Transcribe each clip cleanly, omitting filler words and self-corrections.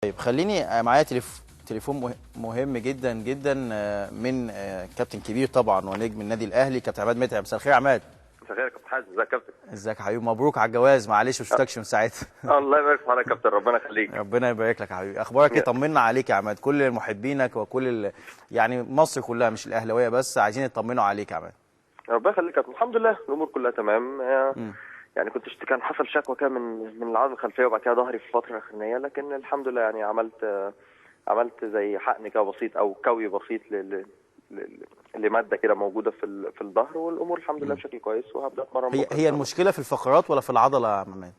طيب خليني معايا تليفون مهم جدا جدا من كابتن كبير طبعا ونجم النادي الاهلي كابتن عماد متعب. مساء الخير يا عماد. مساء الخير يا كابتن حازم. ازيك يا كابتن؟ ازيك يا حبيبي؟ مبروك على الجواز، معلش ما شفتكش من ساعتها. الله يبارك فيك يا كابتن، ربنا يخليك. ربنا يبارك لك يا حبيبي. اخبارك ايه؟ طمنا عليك يا عماد. كل محبينك وكل يعني مصر كلها مش الاهلاويه بس عايزين يطمنوا عليك يا عماد. ربنا يخليك يا كابتن. الحمد لله الامور كلها تمام. يعني كان حصل شكوى كده من العضله الخلفيه وبعد كده ظهري في الفتره الاخرانيه، لكن الحمد لله يعني عملت زي حقن كده بسيط او كوي بسيط لماده كده موجوده في الظهر، والامور الحمد لله بشكل كويس وهبدا اتمرن. هي المشكله في الفقرات ولا في العضله يا عماد؟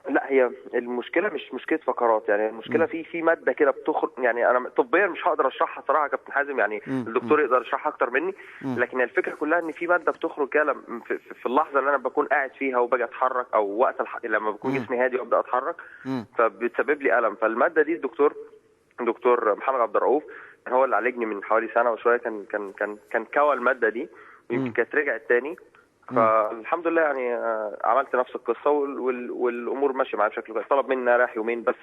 لا، هي المشكله مش مشكله فقرات، يعني المشكله في ماده كده بتخرج. يعني انا طبيا مش هقدر اشرحها صراحه يا كابتن حازم، يعني الدكتور يقدر يشرحها اكتر مني. لكن الفكره كلها ان في ماده بتخرج كده في اللحظه اللي انا بكون قاعد فيها وباجي اتحرك، او وقت لما بكون جسمي هادي وابدا اتحرك، فبتسبب لي الم. فالماده دي دكتور محمد عبد الرؤوف هو اللي عالجني من حوالي سنه وشويه. كان كوى الماده دي ويمكن كانت رجعت تاني. فالحمد لله يعني عملت نفس القصه والامور ماشيه معايا بشكل كويس. طلب مني اريح يومين بس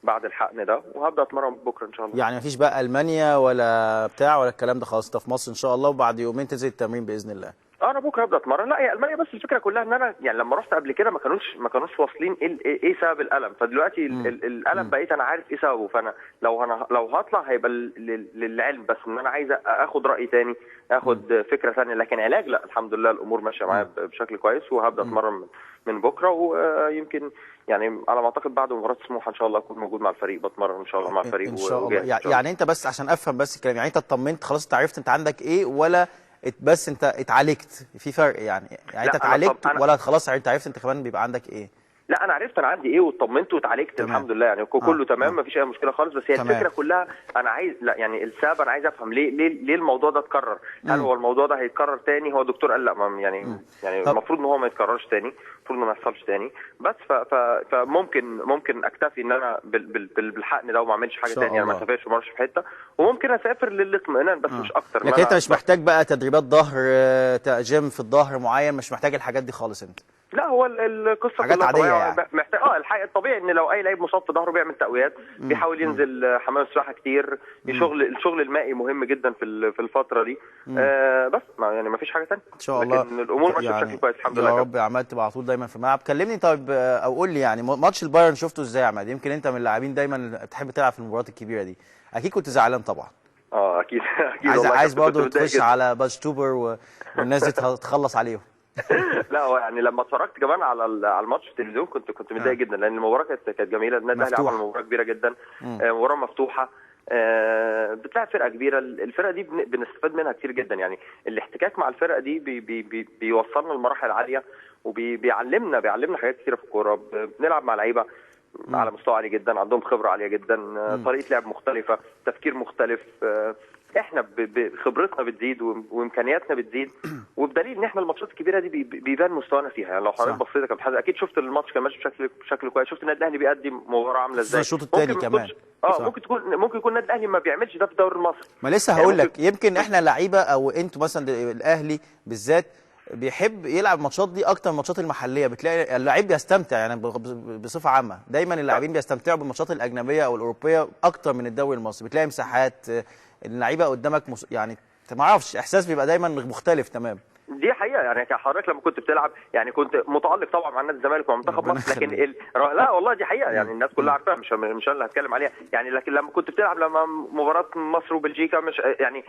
بعد الحقن ده، وهبدا اتمرن بكره ان شاء الله. يعني مفيش بقى المانيا ولا بتاع ولا الكلام ده، خلاص انت في مصر ان شاء الله وبعد يومين تنزل التمرين باذن الله. انا بكره هبدا اتمرن. لا، هي المانيا بس الفكره كلها ان انا يعني لما رحت قبل كده ما كانوش واصلين ايه سبب الالم. فدلوقتي الالم بقيت انا عارف ايه سببه. فانا لو هطلع هيبقى للعلم، بس ان انا عايز اخد راي تاني، اخد فكره ثانيه. لكن علاج لا، الحمد لله الامور ماشيه معايا بشكل كويس، وهبدا اتمرن من بكره. ويمكن يعني على ما اعتقد بعد مباراه سموحه ان شاء الله اكون موجود مع الفريق، بتمرن ان شاء الله مع الفريق ان شاء الله. يعني انت بس عشان افهم بس الكلام، يعني انت اطمنت خلاص، انت عرفت انت عندك ايه، ولا بس انت اتعالجت؟ في فرق يعني انت اتعالجت ولا خلاص انت عرفت انت كمان بيبقى عندك ايه؟ لا، انا عرفت انا عندي ايه واطمنت واتعالجت الحمد لله. يعني كله تمام، مفيش اي مشكله خالص. بس هي الفكره كلها انا عايز، لا يعني السبب انا عايز افهم ليه الموضوع ده اتكرر. هل هو الموضوع ده هيتكرر تاني؟ هو الدكتور قال لا، يعني المفروض ان هو ما يتكررش تاني، المفروض انه ما يحصلش تاني. بس فممكن اكتفي ان انا بالحقن ده وما اعملش حاجه تانية، يعني ما اسافرش وما اروحش في حته، وممكن اسافر للاطمئنان بس مش اكتر. لكن انت مش محتاج بقى تدريبات ظهر، جيم في الظهر معين، مش محتاج الحاجات دي خالص انت؟ لا، هو القصه حاجات عاديه يعني. محتاج الحقيقه الطبيعي ان لو اي لعيب مصاب في ظهره بيعمل تقويات، بيحاول ينزل حمام السباحه كتير. الشغل المائي مهم جدا في الفتره دي. بس يعني ما فيش حاجه ثانيه ان شاء الله. لكن الامور ماشيه بشكل كويس الحمد لله. يا رب يا عماد تبقى على طول دايما في الملعب. كلمني طيب، او قول لي يعني ماتش البايرن شفته ازاي يا عماد؟ يمكن انت من اللاعبين دايما بتحب تلعب في المباريات الكبيره دي، اكيد كنت زعلان طبعا. اكيد عايز برضه تخش على باجتوبر والناس دي تخلص عليهم. لا، هو يعني لما اتفرجت كمان على الماتش في التلفزيون كنت متضايق جدا، لان المباراه كانت جميله. النادي الاهلي عمل مباراه كبيره جدا، مباراه مفتوحه، بتلعب فرقه كبيره. الفرقه دي بنستفاد منها كتير جدا. يعني الاحتكاك مع الفرقه دي بيوصلنا لمراحل عاليه، وبيعلمنا حاجات كتيره في الكوره. بنلعب مع لعيبه على مستوى عالي جدا، عندهم خبره عاليه جدا، طريقه لعب مختلفه، تفكير مختلف. احنا خبرتنا بتزيد وامكانياتنا بتزيد، وبدليل ان احنا الماتشات الكبيره دي بيبان مستوانا فيها. يعني لو حضرتك بصيت يا كابتن حازم اكيد شفت الماتش كان ماشي بشكل كويس، شفت النادي الاهلي بيقدم مباراه عامله ازاي. الشوط الثاني كمان ممكن يكون النادي الاهلي ما بيعملش ده في الدوري المصري. ما لسه هقول لك، يمكن احنا لعيبه او انتوا مثلا الاهلي بالذات بيحب يلعب الماتشات دي اكتر من الماتشات المحليه. بتلاقي اللعيب بيستمتع يعني بصفه عامه، دايما اللاعبين بيستمتعوا بالماتشات الاجنبيه او الاوروبيه اكتر من الدوري المصري. بتلاقي مساحات، اللعيبه قدامك يعني ما اعرفش، احساس بيبقى دايما مختلف تمام. دي حقيقه. يعني حضرتك لما كنت بتلعب يعني كنت متالق طبعا مع نادي الزمالك ومنتخب مصر، لكن لا والله دي حقيقه. يعني الناس كلها عارفاها، مش انا اللي هتكلم عليها. يعني لكن لما كنت بتلعب لما مباراه مصر وبلجيكا، مش يعني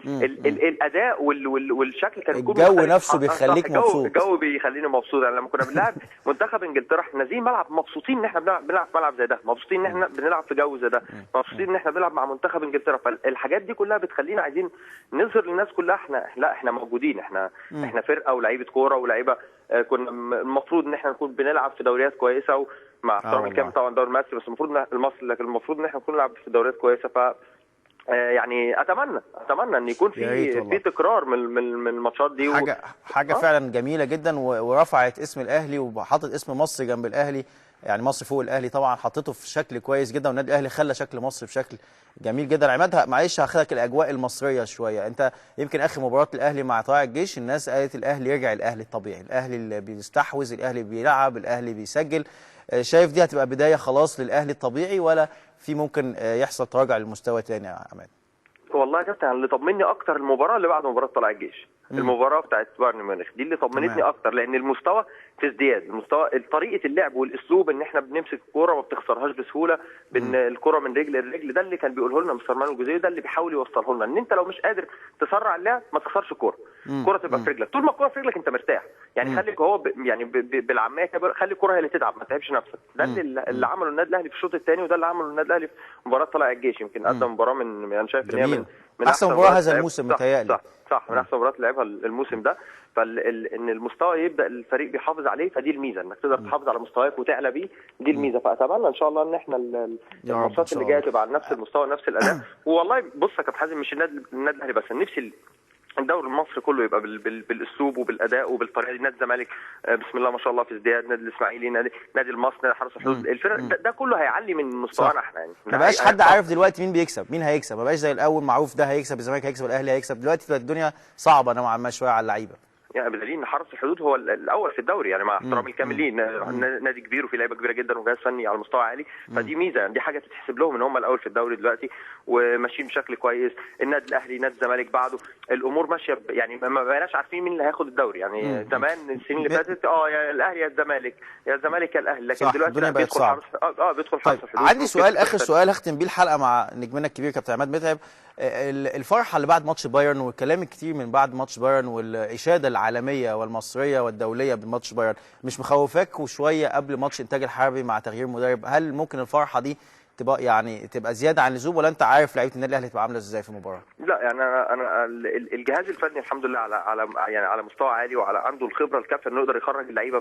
الاداء والشكل كان يكون الجو نفسه بيخليك مبسوط. الجو بيخليني مبسوط. يعني لما كنا بنلعب منتخب انجلترا احنا نازلين ملعب مبسوطين ان احنا بنلعب في ملعب زي ده، مبسوطين ان احنا بنلعب في جو زي ده، مبسوطين ان احنا بنلعب مع منتخب انجلترا. فالحاجات دي كلها بتخلينا عايزين نظهر للناس كلها احنا موجودين، احنا فرقه ولاعيبه كوره ولاعيبه. كنا المفروض ان احنا نكون بنلعب في دوريات كويسه، ومع احترامي الكامل طبعا الدوري المصري، بس لكن المفروض ان احنا نكون نلعب في دوريات كويسه. ف يعني اتمنى ان يكون في تكرار من الماتشات دي. حاجه فعلا جميله جدا، ورفعت اسم الاهلي وحطت اسم مصر جنب الاهلي. يعني مصر فوق الاهلي طبعا حطيته في شكل كويس جدا، والنادي الاهلي خلى شكل مصر بشكل جميل جدا. عماد معلش هاخدك الاجواء المصريه شويه، انت يمكن اخر مباراه الاهلي مع طلائع الجيش الناس قالت الاهلي رجع، الاهلي الطبيعي، الاهلي اللي بيستحوذ، الاهلي بيلعب، الاهلي بيسجل. شايف دي هتبقى بدايه خلاص للاهلي الطبيعي، ولا في ممكن يحصل تراجع للمستوى تاني يا عماد؟ والله يا كابتن اللي طمني اكتر المباراه اللي بعد مباراه طلائع الجيش، المباراه بتاعت بايرن ميونخ دي اللي طمنتني اكتر، لان المستوى في ازدياد، المستوى طريقه اللعب والاسلوب ان احنا بنمسك الكوره ما بتخسرهاش بسهوله، بان الكوره من رجل لرجل، ده اللي كان بيقوله لنا مستر مانويل جوزيه، ده اللي بيحاول يوصله لنا، ان انت لو مش قادر تسرع اللعب ما تخسرش الكوره، الكوره تبقى في رجلك، طول ما الكوره في رجلك انت مرتاح، يعني خليك هو يعني بالعاميه كده خلي الكوره هي اللي تتعب، ما تتعبش نفسك، ده اللي عمله النادي الاهلي في الشوط الثاني، وده اللي عمله النادي الاهلي في مباراه طلائع الجيش. يمكن قدم مباراه من انا شايف ان هي من احسن مباراه هذا الموسم متهيألي. صح من احسن مباريات لعبها الموسم ده، فان المستوى يبدا الفريق بيحافظ عليه، فدي الميزه انك تقدر تحافظ على مستواك وتعلى بيه، دي الميزه. فاتمنى ان شاء الله ان احنا الماتشات اللي جايه تبقى على نفس المستوى نفس الاداء. والله بص يا كابتن حازم، مش النادي الاهلي بس، نفسي الدوري المصري كله يبقى بالاسلوب وبالاداء وبالطريقه دي. نادي الزمالك بسم الله ما شاء الله في ازدياد، نادي الاسماعيلي، نادي المصري، نادي حرس الحدود، الفرق ده كله هيعلي من مستوانا احنا، يعني ما بقاش حد عارف دلوقتي مين بيكسب مين هيكسب، ما بقاش زي الاول معروف ده هيكسب، الزمالك هيكسب، الاهلي هيكسب. دلوقتي بقت الدنيا صعبه نوعا ما شويه على اللعيبه، يعني بدليل ان حرس الحدود هو الاول في الدوري، يعني مع احترامي الكامل ليه، نادي كبير وفيه لعيبه كبيره جدا وجهاز فني على مستوى عالي، فدي ميزه، يعني دي حاجه تتحسب لهم ان هم الاول في الدوري دلوقتي وماشيين بشكل كويس. النادي الاهلي نادي الزمالك بعده الامور ماشيه، يعني ما بقيناش عارفين مين اللي هياخد الدوري، يعني زمان السنين اللي فاتت يا الاهلي يا الزمالك، يا الزمالك يا الاهلي، لكن دلوقتي بيدخل حرس بيدخل حرس الحدود. عندي سؤال اخر سؤال هختم بيه الحلقه مع نجمنا الكبير كابتن عماد متعب، الفرحه اللي بعد ماتش بايرن والكلام الكتير من بعد ماتش بايرن والاشاده العالميه والمصريه والدوليه بماتش بايرن، مش مخوفاك وشويه قبل ماتش انتاج الحربي مع تغيير مدرب؟ هل ممكن الفرحه دي تبقى زياده عن اللزوم، ولا انت عارف لعيبه النادي الاهلي هتبقى عامله ازاي في المباراه؟ لا يعني انا الجهاز الفني الحمد لله على مستوى عالي، وعلى عنده الخبره الكافيه انه يقدر يخرج اللعيبه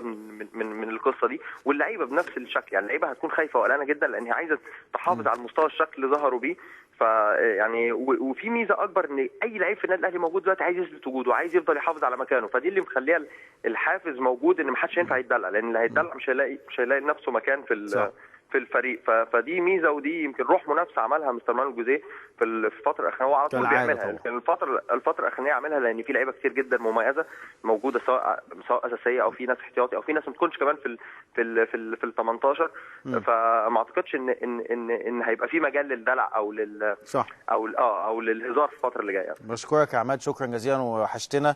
من القصه دي، واللعيبه بنفس الشكل، يعني اللعيبه هتكون خايفه وقلقانه جدا لان هي عايزه تحافظ على المستوى الشكل اللي ظهروا بيه. فيعني وفي ميزه اكبر ان اي لعيب في النادي الاهلي موجود دلوقتي عايز يثبت وجوده وعايز يفضل يحافظ على مكانه، فدي اللي مخليها الحافز موجود ان ما حدش ينفع يتدلع، لان اللي هيتدلع مش هيلاقي لنفسه مكان في الفريق. فدي ميزه، ودي يمكن روح منافسه عملها مستر مانويل جوزيه في الفتره الاخيره، هو على طول بيعملها، يمكن الفتره الاخرانيه عملها لان في لعيبه كتير جدا مميزه موجوده، سواء اساسيه او في ناس احتياطي او في ناس ما تكونش كمان في ال 18. فما اعتقدش ان هيبقى في مجال للدلع او صح او للهزار في الفتره اللي جايه. بشكرك يا عماد، شكرا جزيلا وحشتنا.